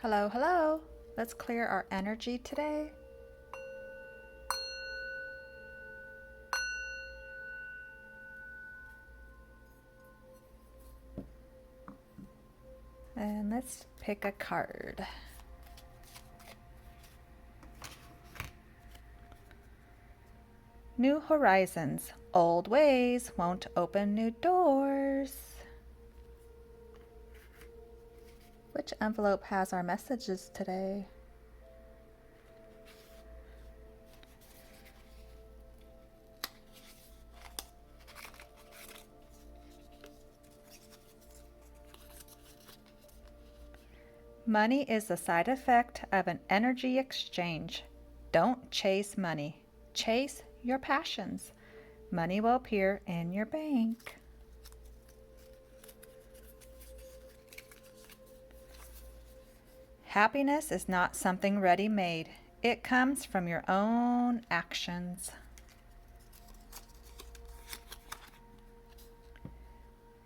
Hello, hello. Let's clear our energy today. And let's pick a card. New horizons. Old ways won't open new doors. Which envelope has our messages today? Money is the side effect of an energy exchange. Don't chase money. Chase your passions. Money will appear in your bank. Happiness is not something ready-made. It comes from your own actions.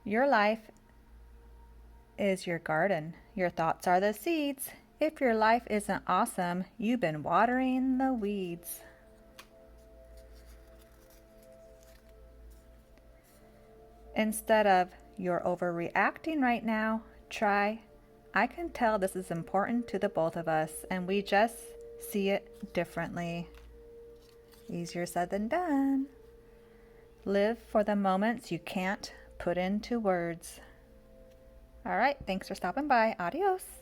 Your life is your garden. Your thoughts are the seeds. If your life isn't awesome, you've been watering the weeds. Instead of "you're overreacting right now," try "I can tell this is important to the both of us and we just see it differently." Easier said than done. Live for the moments you can't put into words. All right, thanks for stopping by. Adios.